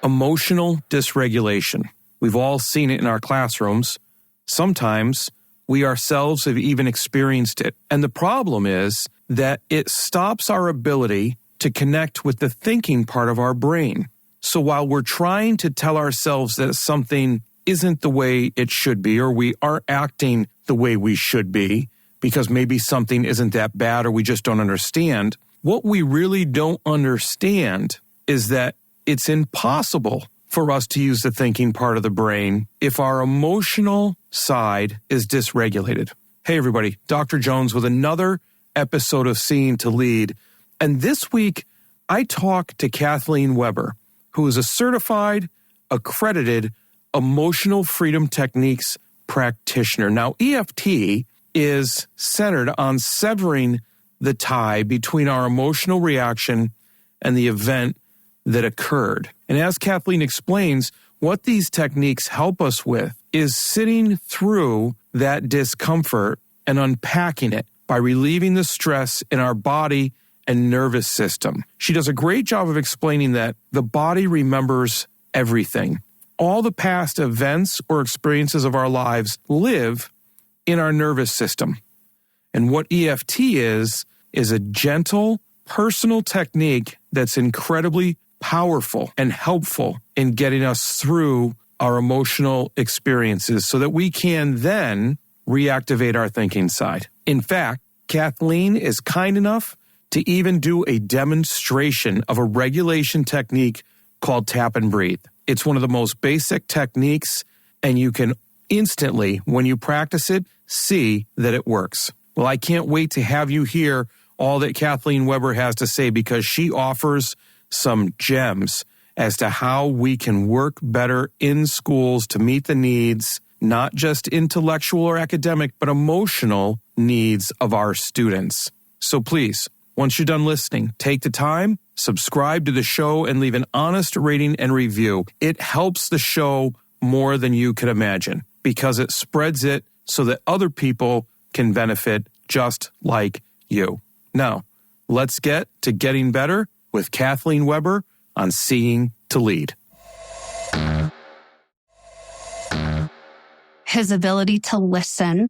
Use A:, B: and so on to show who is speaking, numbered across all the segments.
A: Emotional dysregulation. We've all seen it in our classrooms. Sometimes we ourselves have even experienced it. And the problem is that it stops our ability to connect with the thinking part of our brain. So while we're trying to tell ourselves that something isn't the way it should be, or we aren't acting the way we should be, because maybe something isn't that bad or we just don't understand, what we really don't understand is that it's impossible for us to use the thinking part of the brain if our emotional side is dysregulated. Hey everybody, Dr. Jones with another episode of Seeing to Lead. And this week, I talked to Kathleen Weber, who is a certified, accredited Emotional Freedom Techniques practitioner. Now, EFT is centered on severing the tie between our emotional reaction and the event that occurred. And as Kathleen explains, what these techniques help us with is sitting through that discomfort and unpacking it by relieving the stress in our body and nervous system. She does a great job of explaining that the body remembers everything. All the past events or experiences of our lives live in our nervous system. And what EFT is a gentle, personal technique that's incredibly powerful and helpful in getting us through our emotional experiences so that we can then reactivate our thinking side. In fact, Kathleen is kind enough to even do a demonstration of a regulation technique called tap and breathe. It's one of the most basic techniques, and you can instantly, when you practice it, see that it works. Well, I can't wait to have you hear all that Kathleen Weber has to say, because she offers some gems as to how we can work better in schools to meet the needs, not just intellectual or academic, but emotional needs of our students. So please, once you're done listening, take the time, subscribe to the show, and leave an honest rating and review. It helps the show more than you could imagine, because it spreads it so that other people can benefit just like you. Now, let's get to getting better with Kathleen Weber on Seeing to Lead.
B: His ability to listen,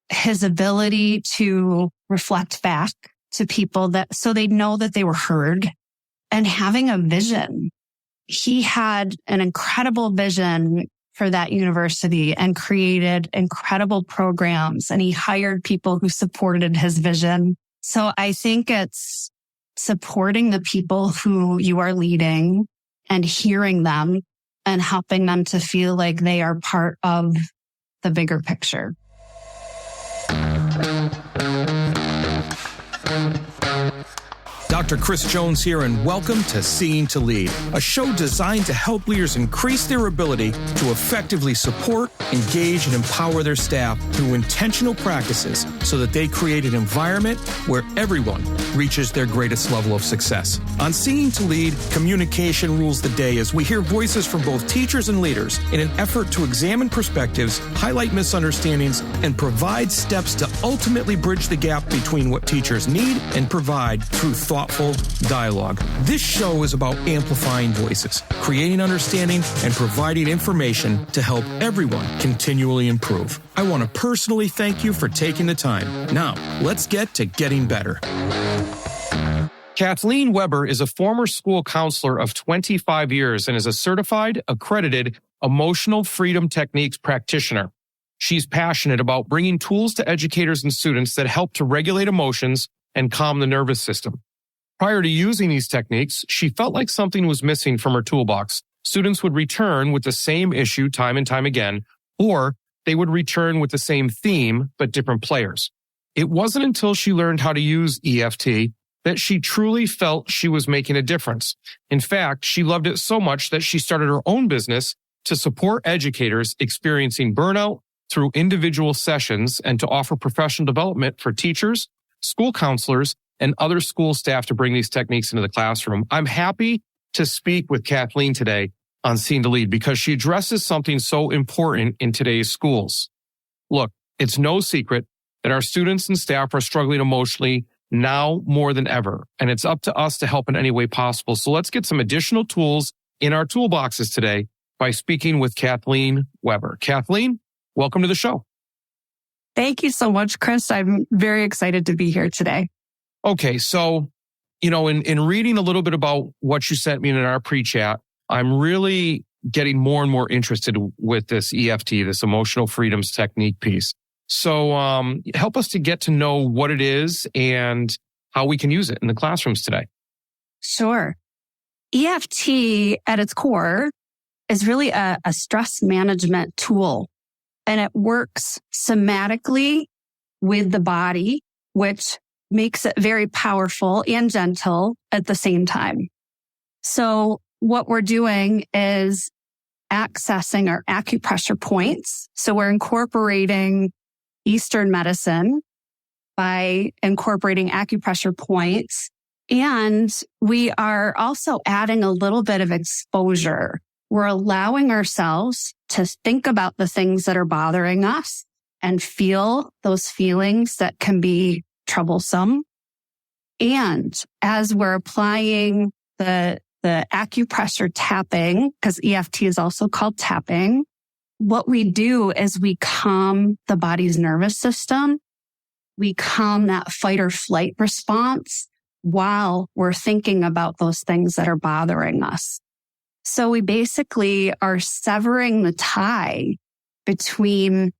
B: his ability to reflect back to people that so they know that they were heard, and having a vision. He had an incredible vision for that university and created incredible programs, and he hired people who supported his vision. So I think it's supporting the people who you are leading and hearing them and helping them to feel like they are part of the bigger picture.
A: Dr. Chris Jones here, and welcome to Seeing to Lead, a show designed to help leaders increase their ability to effectively support, engage, and empower their staff through intentional practices so that they create an environment where everyone reaches their greatest level of success. On Seeing to Lead, communication rules the day as we hear voices from both teachers and leaders in an effort to examine perspectives, highlight misunderstandings, and provide steps to ultimately bridge the gap between what teachers need and provide through thoughtful dialogue. This show is about amplifying voices, creating understanding, and providing information to help everyone continually improve. I want to personally thank you for taking the time. Now, let's get to getting better. Kathleen Weber is a former school counselor of 25 years and is a certified, accredited Emotional Freedom Techniques practitioner. She's passionate about bringing tools to educators and students that help to regulate emotions and calm the nervous system. Prior to using these techniques, she felt like something was missing from her toolbox. Students would return with the same issue time and time again, or they would return with the same theme, but different players. It wasn't until she learned how to use EFT that she truly felt she was making a difference. In fact, she loved it so much that she started her own business to support educators experiencing burnout through individual sessions and to offer professional development for teachers, school counselors, and other school staff to bring these techniques into the classroom. I'm happy to speak with Kathleen today on Seeing to Lead because she addresses something so important in today's schools. Look, it's no secret that our students and staff are struggling emotionally now more than ever, and it's up to us to help in any way possible. So let's get some additional tools in our toolboxes today by speaking with Kathleen Weber. Kathleen, welcome to the show.
B: Thank you so much, Chris. I'm very excited to be here today.
A: Okay, so, in reading a little bit about what you sent me in our pre-chat, I'm really getting more and more interested with this EFT, this emotional freedoms technique piece. So help us to get to know what it is and how we can use it in the classrooms today.
B: Sure. EFT at its core is really a stress management tool, and it works somatically with the body, which makes it very powerful and gentle at the same time. So what we're doing is accessing our acupressure points. So we're incorporating Eastern medicine by incorporating acupressure points. And we are also adding a little bit of exposure. We're allowing ourselves to think about the things that are bothering us and feel those feelings that can be troublesome. And as we're applying the acupressure tapping, because EFT is also called tapping, what we do is we calm the body's nervous system. We calm that fight or flight response while we're thinking about those things that are bothering us. So we basically are severing the tie between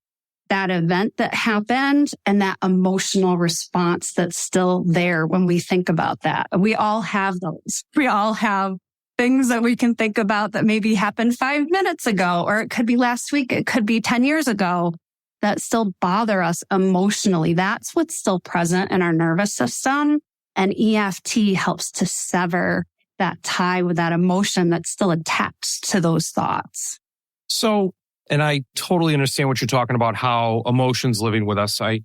B: that event that happened and that emotional response that's still there when we think about that. We all have those. We all have things that we can think about that maybe happened 5 minutes ago, or it could be last week. It could be 10 years ago that still bother us emotionally. That's what's still present in our nervous system. And EFT helps to sever that tie with that emotion that's still attached to those thoughts.
A: So, and I totally understand what you're talking about, how emotions living with us. I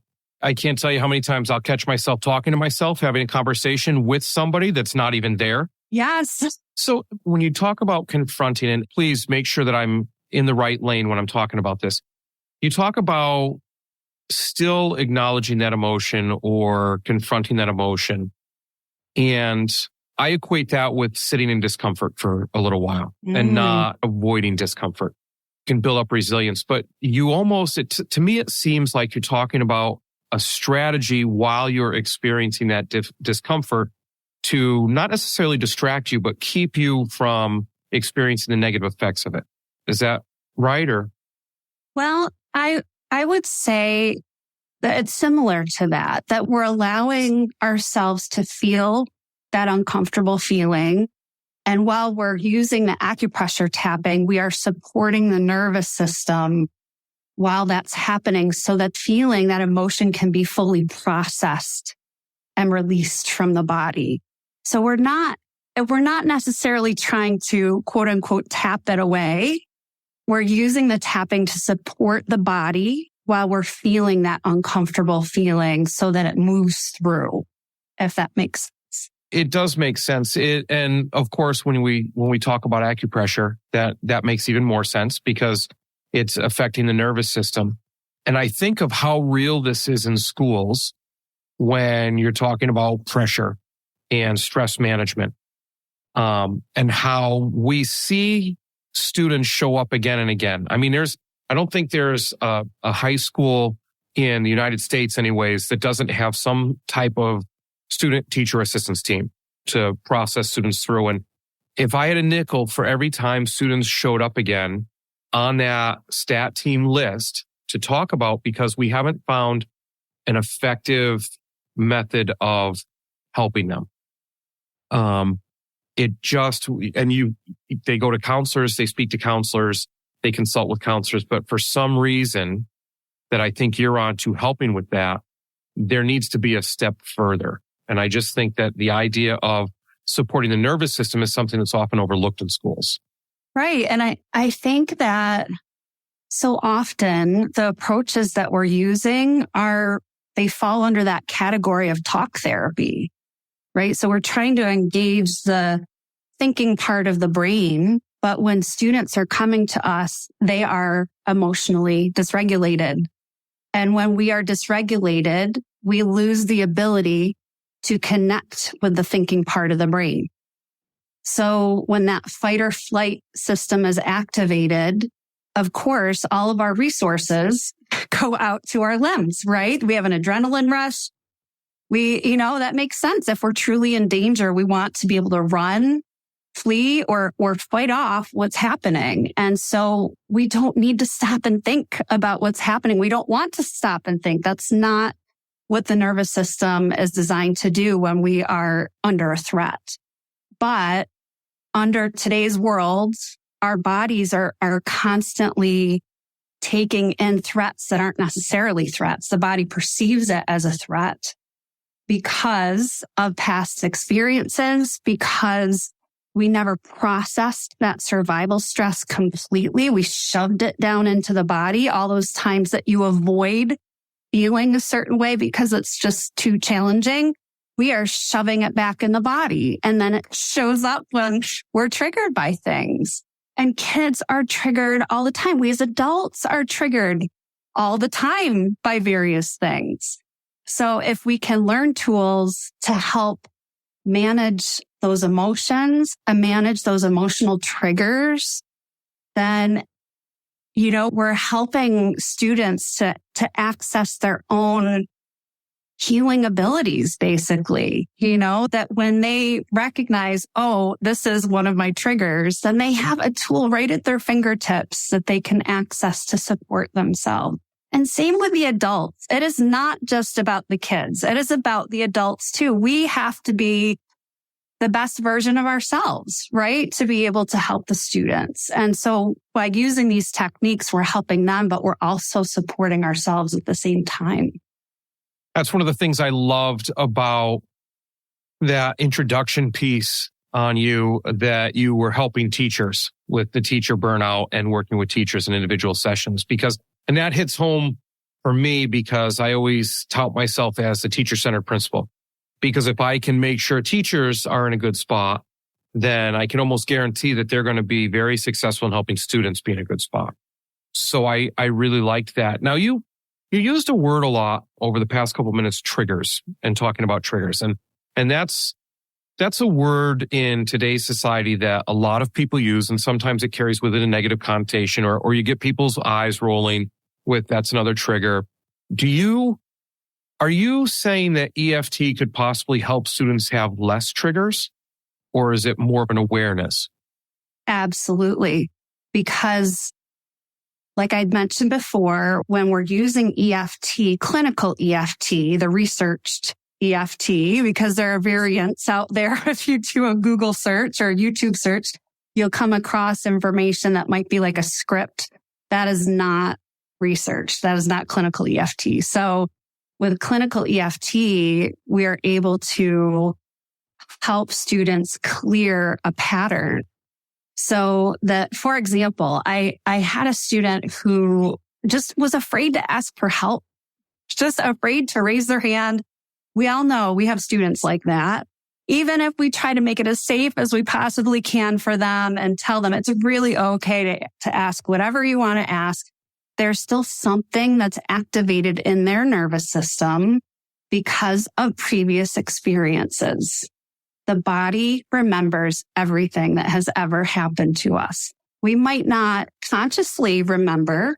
A: can't tell you how many times I'll catch myself talking to myself, having a conversation with somebody that's not even there.
B: Yes.
A: So when you talk about confronting, and please make sure that I'm in the right lane when I'm talking about this, you talk about still acknowledging that emotion or confronting that emotion. And I equate that with sitting in discomfort for a little while and not avoiding discomfort. Can build up resilience, but you almost, to me, it seems like you're talking about a strategy while you're experiencing that discomfort to not necessarily distract you, but keep you from experiencing the negative effects of it. Is that right? Or?
B: Well, I would say that it's similar to that we're allowing ourselves to feel that uncomfortable feeling. And while we're using the acupressure tapping, we are supporting the nervous system while that's happening so that feeling, that emotion can be fully processed and released from the body. So we're not necessarily trying to quote unquote tap it away. We're using the tapping to support the body while we're feeling that uncomfortable feeling so that it moves through, if that makes sense.
A: It does make sense. And of course, when we talk about acupressure, that makes even more sense because it's affecting the nervous system. And I think of how real this is in schools when you're talking about pressure and stress management, and how we see students show up again and again. I mean, I don't think there's a high school in the United States anyways that doesn't have some type of student teacher assistance team to process students through. And if I had a nickel for every time students showed up again on that stat team list to talk about, because we haven't found an effective method of helping them. They go to counselors, they speak to counselors, they consult with counselors, but for some reason that I think you're on to helping with that, there needs to be a step further. And I just think that the idea of supporting the nervous system is something that's often overlooked in schools.
B: Right. And I think that so often the approaches that we're using they fall under that category of talk therapy, right? So we're trying to engage the thinking part of the brain, but when students are coming to us, they are emotionally dysregulated. And when we are dysregulated, we lose the ability to connect with the thinking part of the brain. So when that fight or flight system is activated, of course, all of our resources go out to our limbs, right? We have an adrenaline rush. That makes sense. If we're truly in danger, we want to be able to run, flee, or fight off what's happening. And so we don't need to stop and think about what's happening. We don't want to stop and think. That's not what the nervous system is designed to do when we are under a threat. But under today's world, our bodies are constantly taking in threats that aren't necessarily threats. The body perceives it as a threat because of past experiences, because we never processed that survival stress completely. We shoved it down into the body. All those times that you avoid feeling a certain way because it's just too challenging, we are shoving it back in the body. And then it shows up when we're triggered by things. And kids are triggered all the time. We as adults are triggered all the time by various things. So if we can learn tools to help manage those emotions and manage those emotional triggers, then, we're helping students to access their own healing abilities, basically, that when they recognize, oh, this is one of my triggers, then they have a tool right at their fingertips that they can access to support themselves. And same with the adults. It is not just about the kids. It is about the adults too. We have to be the best version of ourselves, right? To be able to help the students. And so by using these techniques, we're helping them, but we're also supporting ourselves at the same time.
A: That's one of the things I loved about that introduction piece on you, that you were helping teachers with the teacher burnout and working with teachers in individual sessions, and that hits home for me because I always tout myself as the teacher-centered principal. Because if I can make sure teachers are in a good spot, then I can almost guarantee that they're going to be very successful in helping students be in a good spot. So I really liked that. Now you used a word a lot over the past couple of minutes, triggers, and talking about triggers. And that's a word in today's society that a lot of people use, and sometimes it carries with it a negative connotation, or you get people's eyes rolling with that's another trigger. Are you saying that EFT could possibly help students have less triggers, or is it more of an awareness?
B: Absolutely. Because like I'd mentioned before, when we're using EFT, clinical EFT, the researched EFT, because there are variants out there. If you do a Google search or YouTube search, you'll come across information that might be like a script. That is not research. That is not clinical EFT. So with clinical EFT, we are able to help students clear a pattern. So that, for example, I had a student who just was afraid to ask for help, just afraid to raise their hand. We all know we have students like that. Even if we try to make it as safe as we possibly can for them and tell them it's really okay to ask whatever you want to ask, there's still something that's activated in their nervous system because of previous experiences. The body remembers everything that has ever happened to us. We might not consciously remember,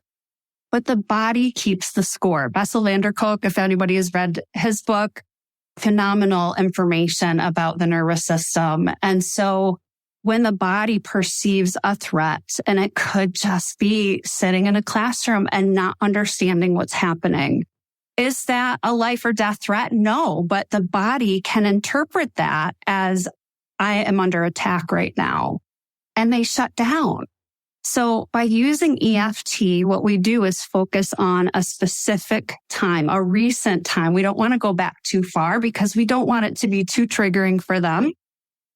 B: but the body keeps the score. Bessel van der Kolk, if anybody has read his book, phenomenal information about the nervous system. And so when the body perceives a threat, and it could just be sitting in a classroom and not understanding what's happening, is that a life or death threat? No, but the body can interpret that as I am under attack right now, and they shut down. So by using EFT, what we do is focus on a specific time, a recent time. We don't want to go back too far because we don't want it to be too triggering for them.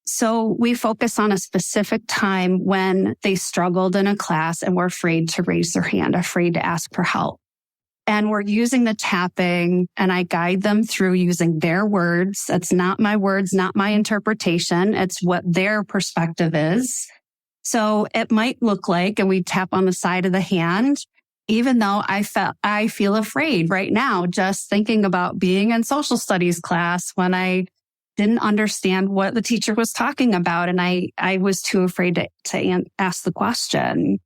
B: So we focus on a specific time when they struggled in a class and were afraid to raise their hand, afraid to ask for help. And we're using the tapping, and I guide them through using their words. It's not my words, not my interpretation. It's what their perspective is. So it might look like, and we tap on the side of the hand, even though I feel afraid right now, just thinking about being in social studies class when I didn't understand what the teacher was talking about. And I was too afraid to ask the question.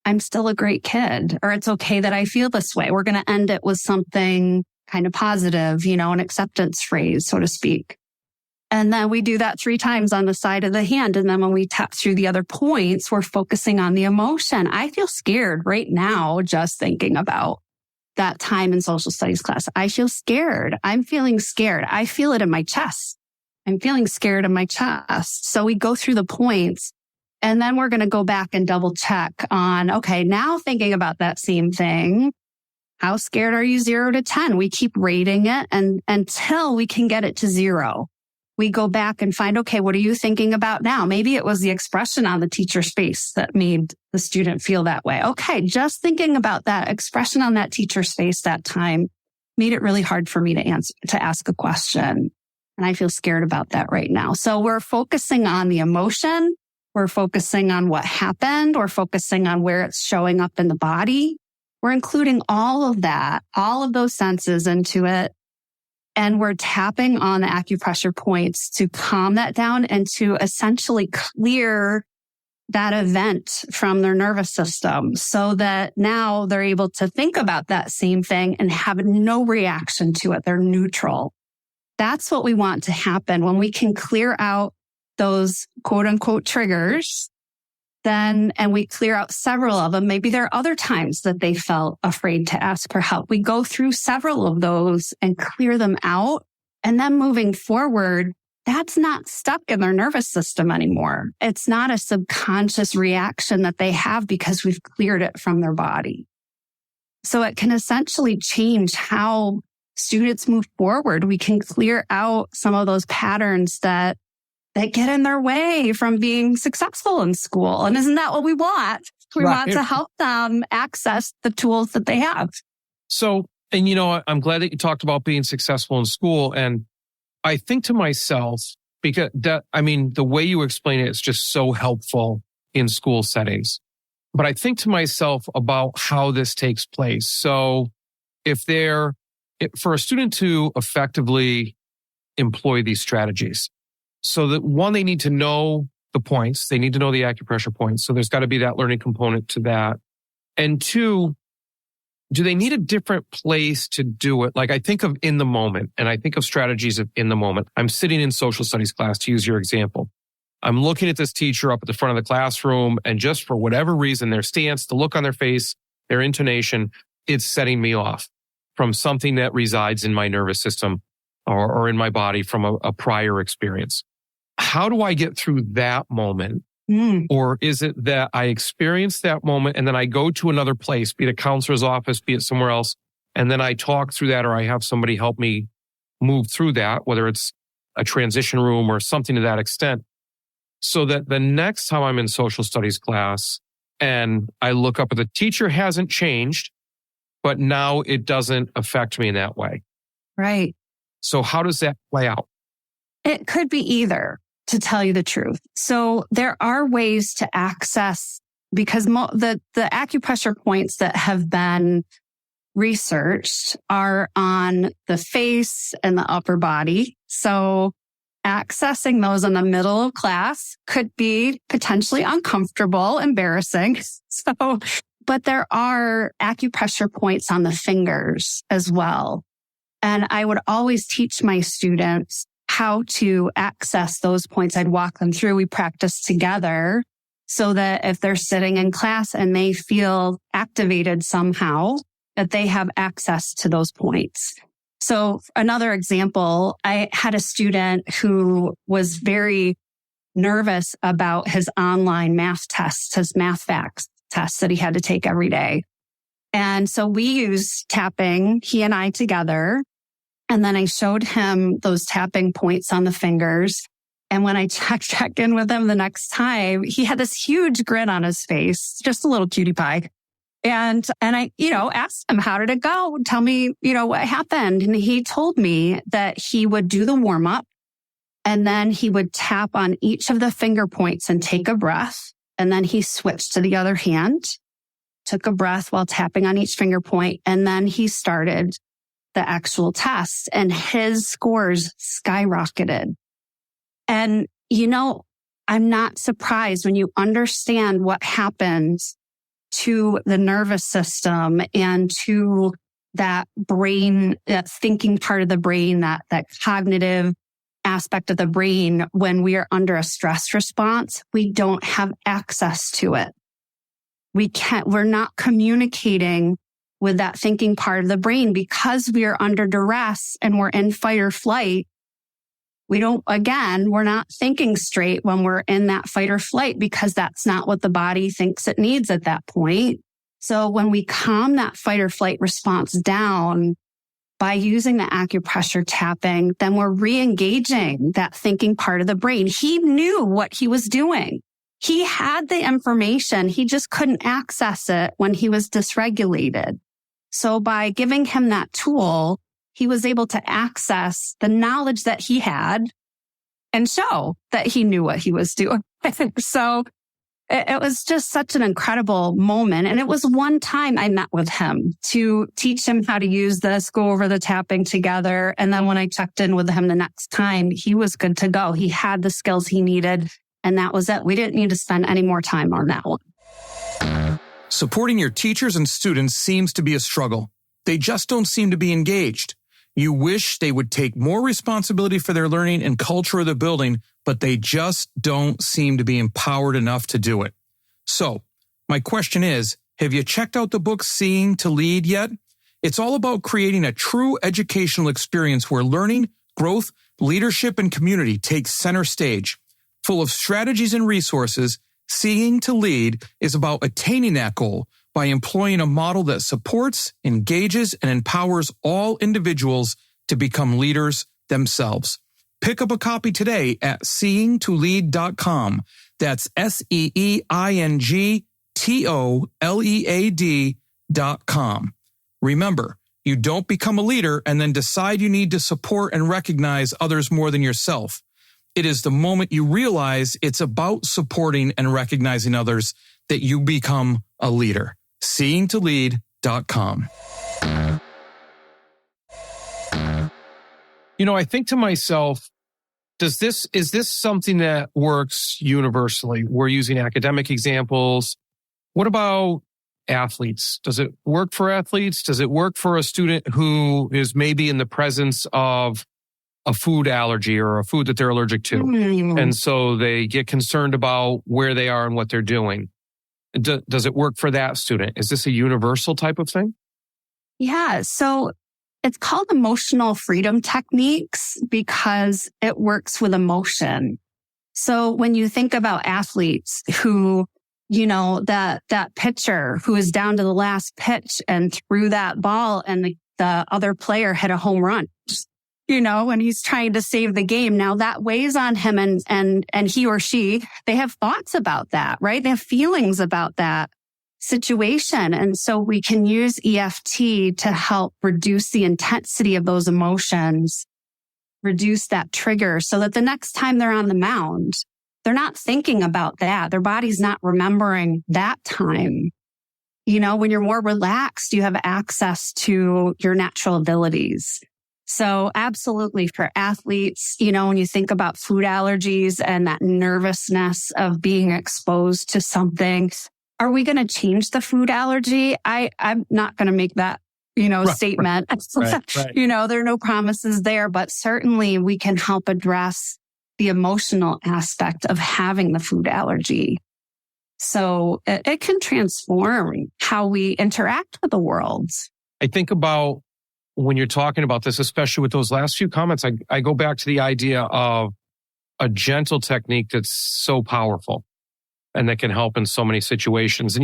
B: I'm still a great kid, or it's okay that I feel this way. We're going to end it with something kind of positive, an acceptance phrase, so to speak. And then we do that 3 times on the side of the hand. And then when we tap through the other points, we're focusing on the emotion. I feel scared right now just thinking about that time in social studies class. I feel scared. I'm feeling scared. I feel it in my chest. I'm feeling scared in my chest. So we go through the points, and then we're going to go back and double check on, okay, now thinking about that same thing, how scared are you 0 to 10? We keep rating it and until we can get it to 0. We go back and find, okay, what are you thinking about now? Maybe it was the expression on the teacher's face that made the student feel that way. Okay, just thinking about that expression on that teacher's face that time made it really hard for me to ask a question. And I feel scared about that right now. So we're focusing on the emotion. We're focusing on what happened. We're focusing on where it's showing up in the body. We're including all of that, all of those senses into it. And we're tapping on the acupressure points to calm that down and to essentially clear that event from their nervous system so that now they're able to think about that same thing and have no reaction to it. They're neutral. That's what we want to happen. When we can clear out those quote unquote triggers, and we clear out several of them. Maybe there are other times that they felt afraid to ask for help. We go through several of those and clear them out. And then moving forward, that's not stuck in their nervous system anymore. It's not a subconscious reaction that they have because we've cleared it from their body. So it can essentially change how students move forward. We can clear out some of those patterns that get in their way from being successful in school. And isn't that what we want? We want to help them access the tools that they have.
A: So, and I'm glad that you talked about being successful in school. And I think to myself, because the way you explain it is just so helpful in school settings. But I think to myself about how this takes place. So for a student to effectively employ these strategies, so that one, they need to know the points. They need to know the acupressure points. So there's got to be that learning component to that. And 2, do they need a different place to do it? Like I think of in the moment, and I think of strategies of in the moment. I'm sitting in social studies class, to use your example. I'm looking at this teacher up at the front of the classroom, and just for whatever reason, their stance, the look on their face, their intonation, it's setting me off from something that resides in my nervous system or in my body from a prior experience. How do I get through that moment? Or is it that I experience that moment and then I go to another place, be it a counselor's office, be it somewhere else, and then I talk through that, or I have somebody help me move through that, whether it's a transition room or something to that extent, so that the next time I'm in social studies class and I look up at the teacher hasn't changed, but now it doesn't affect me in that way.
B: Right.
A: So how does that play out?
B: It could be either, to tell you the truth. So there are ways to access, because the acupressure points that have been researched are on the face and the upper body. So accessing those in the middle of class could be potentially uncomfortable, embarrassing. But there are acupressure points on the fingers as well. And I would always teach my students how to access those points. I'd walk them through. We practice together so that if they're sitting in class and they feel activated somehow, that they have access to those points. So another example, I had a student who was very nervous about his online math tests, his math facts tests that he had to take every day. And so we used tapping, he and I together. And then I showed him those tapping points on the fingers. And when I checked in with him the next time, he had this huge grin on his face, just a little cutie pie. And I, asked him, how did it go? Tell me, what happened. And he told me that he would do the warm up and then he would tap on each of the finger points and take a breath. And then he switched to the other hand, took a breath while tapping on each finger point. And then he started the actual test, and his scores skyrocketed. And, I'm not surprised when you understand what happens to the nervous system and to that brain, that thinking part of the brain, that cognitive aspect of the brain. When we are under a stress response, we don't have access to it. We're not communicating with that thinking part of the brain because we are under duress and we're in fight or flight. We're not thinking straight when we're in that fight or flight because that's not what the body thinks it needs at that point. So when we calm that fight or flight response down by using the acupressure tapping, then we're re-engaging that thinking part of the brain. He knew what he was doing. He had the information. He just couldn't access it when he was dysregulated. So by giving him that tool, he was able to access the knowledge that he had and show that he knew what he was doing. So it was just such an incredible moment. And it was one time I met with him to teach him how to use this, go over the tapping together. And then when I checked in with him the next time, he was good to go. He had the skills he needed. And that was it. We didn't need to spend any more time on that one.
A: Supporting your teachers and students seems to be a struggle. They just don't seem to be engaged. You wish they would take more responsibility for their learning and culture of the building, but they just don't seem to be empowered enough to do it. So, my question is, have you checked out the book Seeing to Lead yet? It's all about creating a true educational experience where learning, growth, leadership, and community take center stage. Full of strategies and resources, Seeing to Lead is about attaining that goal by employing a model that supports, engages, and empowers all individuals to become leaders themselves. Pick up a copy today at seeingtolead.com. That's seeingtolead.com. Remember, you don't become a leader and then decide you need to support and recognize others more than yourself. It is the moment you realize it's about supporting and recognizing others that you become a leader. seeingtolead.com.
C: I think to myself, is this something that works universally? We're using academic examples. What about athletes? Does it work for athletes? Does it work for a student who is maybe in the presence of a food allergy or a food that they're allergic to? And so they get concerned about where they are and what they're doing. Does it work for that student? Is this a universal type of thing?
B: Yeah. So it's called emotional freedom techniques because it works with emotion. So when you think about athletes who, that pitcher who is down to the last pitch and threw that ball and the other player hit a home run, when he's trying to save the game. Now that weighs on him and he or she, they have thoughts about that, right? They have feelings about that situation. And so we can use EFT to help reduce the intensity of those emotions, reduce that trigger so that the next time they're on the mound, they're not thinking about that. Their body's not remembering that time. When you're more relaxed, you have access to your natural abilities. So absolutely for athletes, when you think about food allergies and that nervousness of being exposed to something, are we going to change the food allergy? I'm not going to make that, statement.
C: Right.
B: There are no promises there, but certainly we can help address the emotional aspect of having the food allergy. So it can transform how we interact with the world.
C: I think about when you're talking about this, especially with those last few comments, I go back to the idea of a gentle technique that's so powerful and that can help in so many situations. And,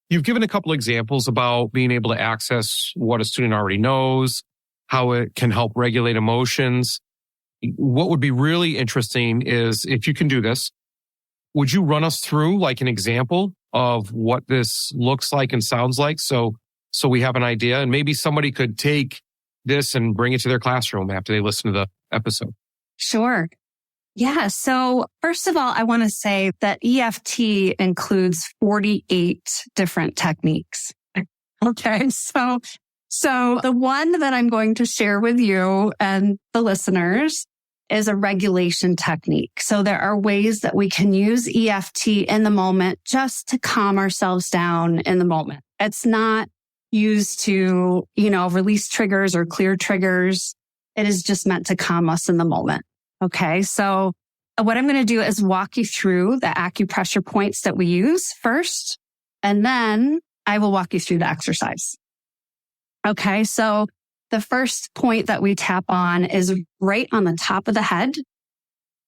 C: you've given a couple examples about being able to access what a student already knows, how it can help regulate emotions. What would be really interesting is if you can do this, would you run us through like an example of what this looks like and sounds like? So we have an idea, and maybe somebody could take this and bring it to their classroom after they listen to the episode.
B: Sure. Yeah. So first of all, I want to say that EFT includes 48 different techniques. Okay. So So the one that I'm going to share with you and the listeners is a regulation technique. So there are ways that we can use EFT in the moment just to calm ourselves down in the moment. It's not used to, release triggers or clear triggers. It is just meant to calm us in the moment. Okay. So what I'm going to do is walk you through the acupressure points that we use first, and then I will walk you through the exercise. Okay. So the first point that we tap on is right on the top of the head.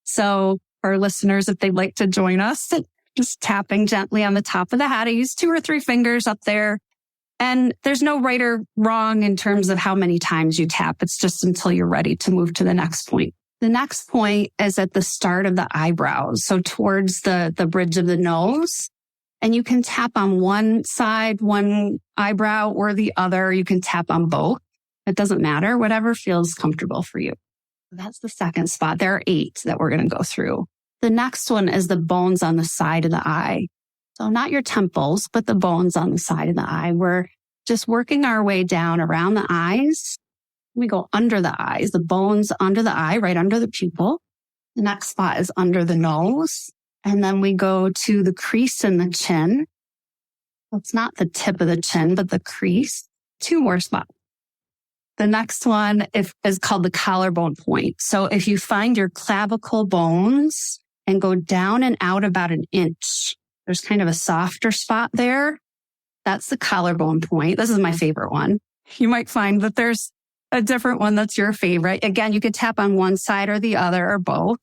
B: So for listeners, if they'd like to join us, just tapping gently on the top of the head. I use 2 or 3 fingers up there. And there's no right or wrong in terms of how many times you tap. It's just until you're ready to move to the next point. The next point is at the start of the eyebrows. So towards the bridge of the nose. And you can tap on one side, one eyebrow, or the other. You can tap on both. It doesn't matter, whatever feels comfortable for you. That's the second spot. There are 8 that we're going to go through. The next one is the bones on the side of the eye. So not your temples, but the bones on the side of the eye. We're just working our way down around the eyes. We go under the eyes, the bones under the eye, right under the pupil. The next spot is under the nose. And then we go to the crease in the chin. It's not the tip of the chin, but the crease. 2 more spots. The next one is called the collarbone point. So if you find your clavicle bones and go down and out about an inch, there's kind of a softer spot there. That's the collarbone point. This is my favorite one. You might find that there's a different one that's your favorite. Again, you could tap on one side or the other or both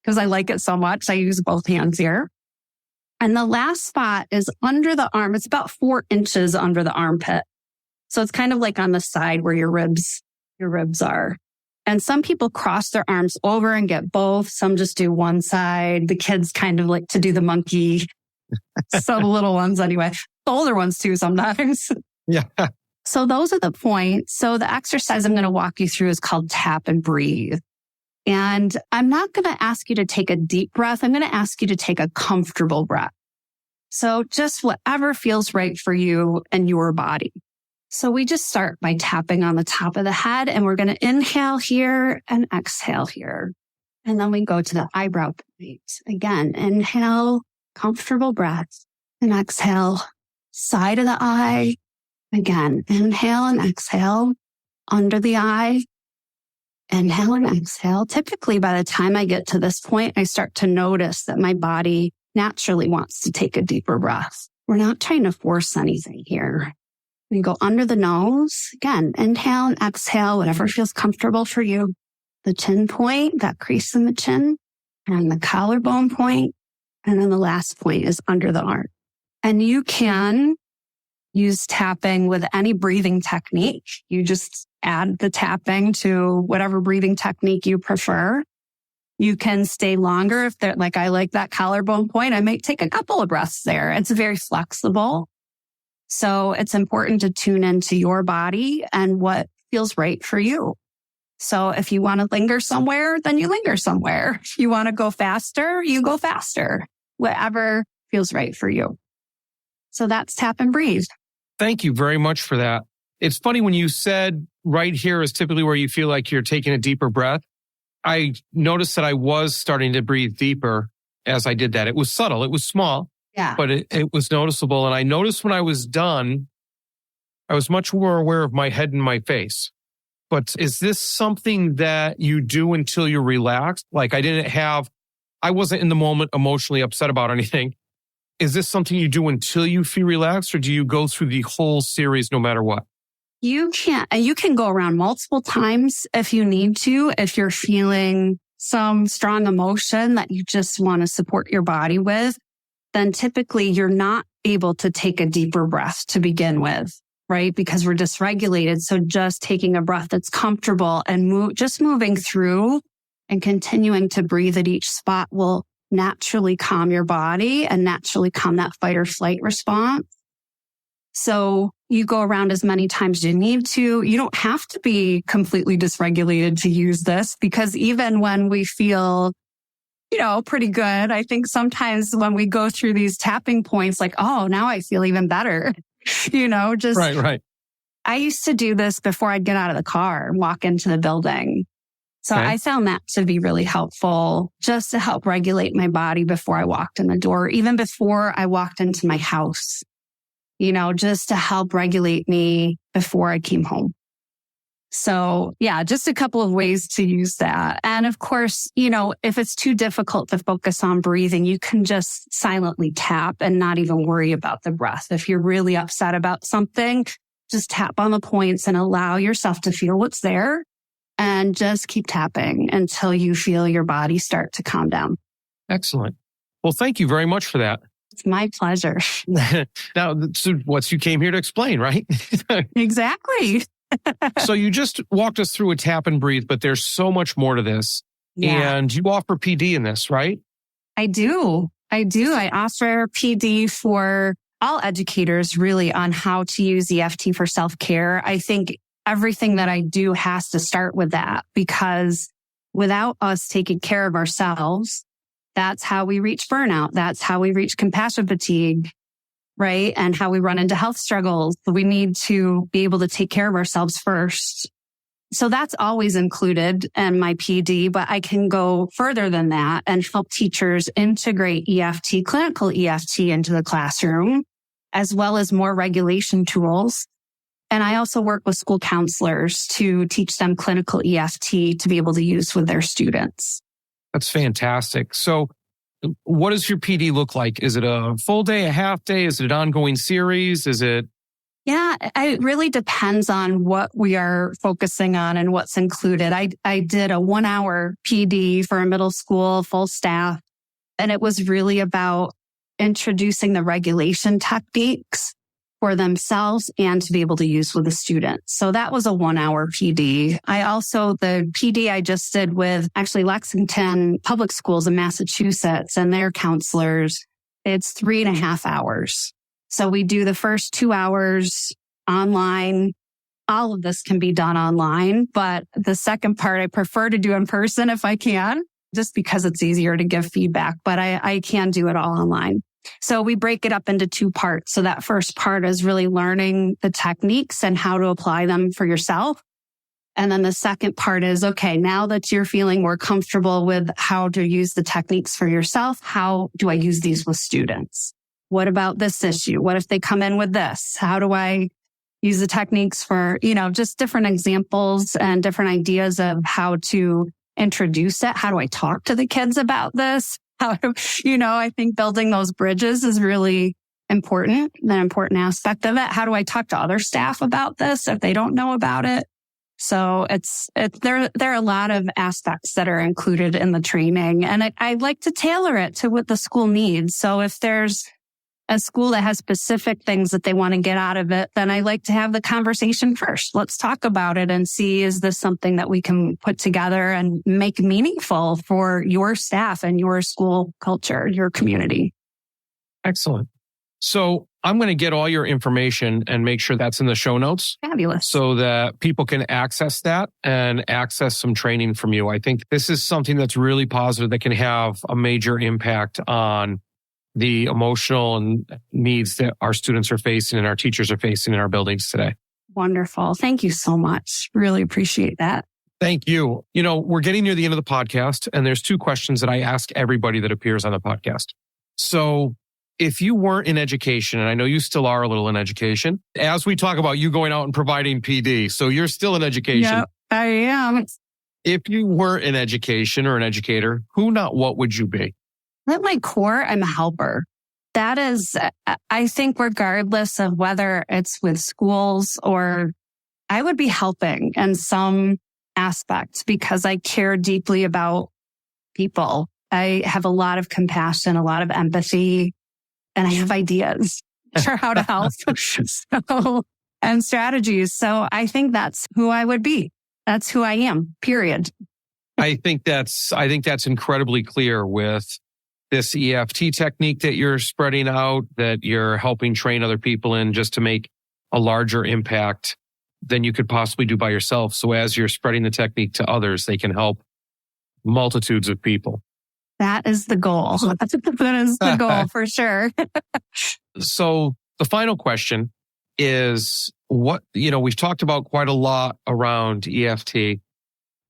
B: because I like it so much. I use both hands here. And the last spot is under the arm. It's about 4 inches under the armpit. So it's kind of like on the side where your ribs are. And some people cross their arms over and get both. Some just do one side. The kids kind of like to do the monkey. So the little ones anyway. The older ones too sometimes.
C: Yeah.
B: So those are the points. So the exercise I'm going to walk you through is called tap and breathe. And I'm not going to ask you to take a deep breath. I'm going to ask you to take a comfortable breath. So just whatever feels right for you and your body. So we just start by tapping on the top of the head, and we're going to inhale here and exhale here. And then we go to the eyebrow point. Again, inhale, comfortable breath, and exhale, side of the eye. Again, inhale and exhale, under the eye. Inhale and exhale. Typically, by the time I get to this point, I start to notice that my body naturally wants to take a deeper breath. We're not trying to force anything here. We go under the nose. Again, inhale and exhale, whatever feels comfortable for you. The chin point, that crease in the chin, and the collarbone point. And then the last point is under the arm. And you can use tapping with any breathing technique. You just add the tapping to whatever breathing technique you prefer. You can stay longer if they're like, I like that collarbone point. I might take a couple of breaths there. It's very flexible. So it's important to tune into your body and what feels right for you. So if you want to linger somewhere, then you linger somewhere. If you want to go faster, you go faster. Whatever feels right for you. So that's tap and breathe.
C: Thank you very much for that. It's funny when you said right here is typically where you feel like you're taking a deeper breath. I noticed that I was starting to breathe deeper as I did that. It was subtle. It was small.
B: Yeah.
C: But it was noticeable. And I noticed when I was done, I was much more aware of my head and my face. But is this something that you do until you're relaxed? Like I wasn't in the moment emotionally upset about anything. Is this something you do until you feel relaxed, or do you go through the whole series no matter what?
B: You can go around multiple times if you need to, if you're feeling some strong emotion that you just want to support your body with. Then typically you're not able to take a deeper breath to begin with, right? Because we're dysregulated. So just taking a breath that's comfortable and just moving through and continuing to breathe at each spot will naturally calm your body and naturally calm that fight or flight response. So you go around as many times as you need to. You don't have to be completely dysregulated to use this, because even when we feel pretty good. I think sometimes when we go through these tapping points, like, oh, now I feel even better, just
C: Right.
B: I used to do this before I'd get out of the car and walk into the building. So
C: Okay.
B: I found that to be really helpful just to help regulate my body before I walked in the door, even before I walked into my house, just to help regulate me before I came home. So yeah, just a couple of ways to use that. And of course, if it's too difficult to focus on breathing, you can just silently tap and not even worry about the breath. If you're really upset about something, just tap on the points and allow yourself to feel what's there. And just keep tapping until you feel your body start to calm down.
C: Excellent. Well, thank you very much for that.
B: It's my pleasure.
C: Now, so what you came here to explain, right?
B: Exactly.
C: So you just walked us through a tap and breathe, but there's so much more to this.
B: Yeah.
C: And you offer PD in this, right?
B: I do. I offer PD for all educators really on how to use EFT for self-care. I think everything that I do has to start with that, because without us taking care of ourselves, that's how we reach burnout. That's how we reach compassion fatigue, right? And how we run into health struggles. We need to be able to take care of ourselves first. So that's always included in my PD, but I can go further than that and help teachers integrate EFT, clinical EFT into the classroom, as well as more regulation tools. And I also work with school counselors to teach them clinical EFT to be able to use with their students.
C: That's fantastic. So what does your PD look like? Is it a full day, a half day? Is it an ongoing series? Is it?
B: Yeah, it really depends on what we are focusing on and what's included. I did a 1 hour PD for a middle school full staff, and it was really about introducing the regulation techniques for themselves and to be able to use with the students. So that was a 1 hour PD. The PD I just did with actually Lexington Public Schools in Massachusetts and their counselors, it's 3.5 hours. So we do the first 2 hours online. All of this can be done online, but the second part I prefer to do in person if I can, just because it's easier to give feedback, but I can do it all online. So we break it up into 2 parts. So that first part is really learning the techniques and how to apply them for yourself. And then the second part is, okay, now that you're feeling more comfortable with how to use the techniques for yourself, how do I use these with students? What about this issue? What if they come in with this? How do I use the techniques for, just different examples and different ideas of how to introduce it? How do I talk to the kids about this? I think building those bridges is really important, an important aspect of it. How do I talk to other staff about this if they don't know about it? So there are a lot of aspects that are included in the training, and I like to tailor it to what the school needs. So if there's a school that has specific things that they want to get out of it, then I like to have the conversation first. Let's talk about it and see, is this something that we can put together and make meaningful for your staff and your school culture, your community?
C: Excellent. So I'm going to get all your information and make sure that's in the show notes.
B: Fabulous.
C: So that people can access that and access some training from you. I think this is something that's really positive that can have a major impact on the emotional and needs that our students are facing and our teachers are facing in our buildings today.
B: Wonderful. Thank you so much. Really appreciate that.
C: Thank you. We're getting near the end of the podcast, and there's 2 questions that I ask everybody that appears on the podcast. So if you weren't in education, and I know you still are a little in education, as we talk about you going out and providing PD, so you're still in education.
B: Yep, I am.
C: If you weren't in education or an educator, who, not what would you be?
B: At my core, I'm a helper. That is, I think regardless of whether it's with schools or I would be helping in some aspect because I care deeply about people. I have a lot of compassion, a lot of empathy, and I have ideas for how to help and strategies. So I think that's who I would be. That's who I am, period.
C: I think that's incredibly clear with this EFT technique that you're spreading out, that you're helping train other people in just to make a larger impact than you could possibly do by yourself. So as you're spreading the technique to others, they can help multitudes of people.
B: That is the goal. That is the goal for sure.
C: So the final question is, we've talked about quite a lot around EFT.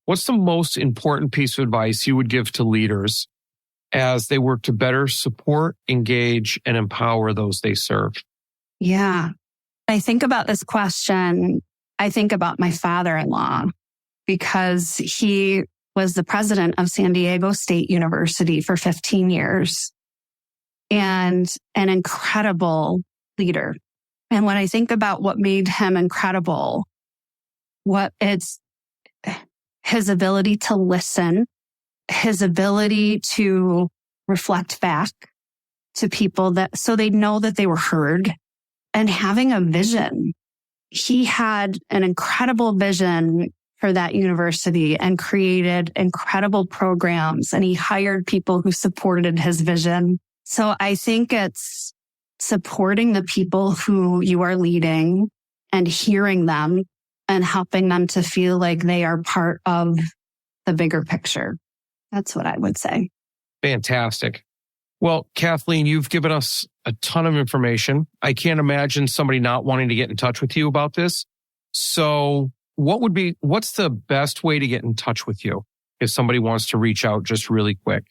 C: What's the most important piece of advice you would give to leaders as they work to better support, engage, and empower those they serve?
B: Yeah. I think about this question. I think about my father-in-law because he was the president of San Diego State University for 15 years and an incredible leader. And when I think about what made him incredible, it's his ability to listen, his ability to reflect back to people so they know that they were heard, and having a vision. He had an incredible vision for that university and created incredible programs, and he hired people who supported his vision. So I think it's supporting the people who you are leading and hearing them and helping them to feel like they are part of the bigger picture. That's what I would say.
C: Fantastic. Well, Kathleen, you've given us a ton of information. I can't imagine somebody not wanting to get in touch with you about this. So what's the best way to get in touch with you if somebody wants to reach out just really quick?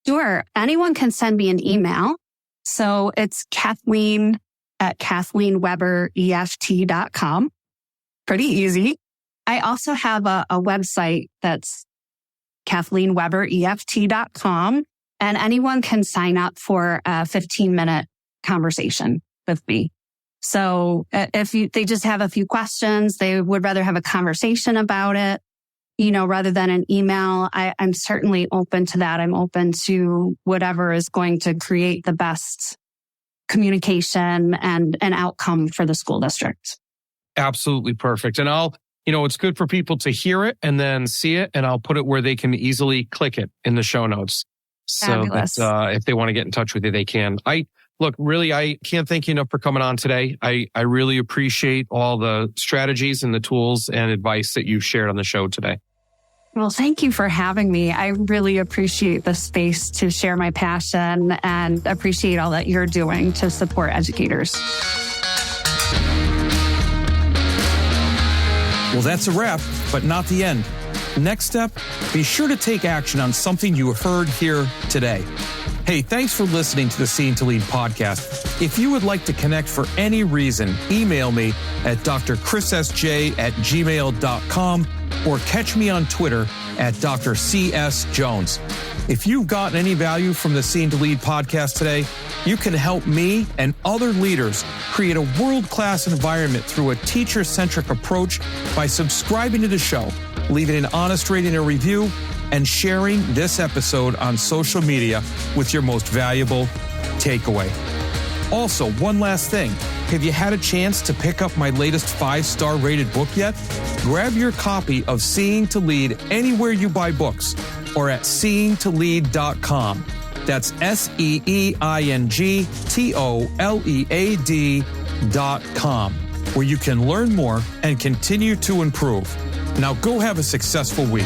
B: Sure. Anyone can send me an email. So it's Kathleen at KathleenWeberEFT.com. Pretty easy. I also have a website that's KathleenWeberEFT.com, and anyone can sign up for a 15-minute conversation with me. So if they just have a few questions, they would rather have a conversation about it, rather than an email, I'm certainly open to that. I'm open to whatever is going to create the best communication and an outcome for the school district.
C: Absolutely perfect. And it's good for people to hear it and then see it, and I'll put it where they can easily click it in the show notes.
B: Fabulous.
C: So that if they want to get in touch with you, they can. I can't thank you enough for coming on today. I really appreciate all the strategies and the tools and advice that you've shared on the show today.
B: Well, thank you for having me. I really appreciate the space to share my passion and appreciate all that you're doing to support educators.
A: Well, that's a wrap, but not the end. Next step, be sure to take action on something you heard here today. Hey, thanks for listening to the Seeing to Lead podcast. If you would like to connect for any reason, email me at drchrissj@gmail.com or catch me on Twitter at Dr. C.S. Jones. If you've gotten any value from the Seeing to Lead podcast today, you can help me and other leaders create a world-class environment through a teacher-centric approach by subscribing to the show, leaving an honest rating and review, and sharing this episode on social media with your most valuable takeaway. Also, one last thing. Have you had a chance to pick up my latest 5-star rated book yet? Grab your copy of Seeing to Lead anywhere you buy books or at seeingtolead.com. That's SEEINGTOLEAD.com, where you can learn more and continue to improve. Now go have a successful week.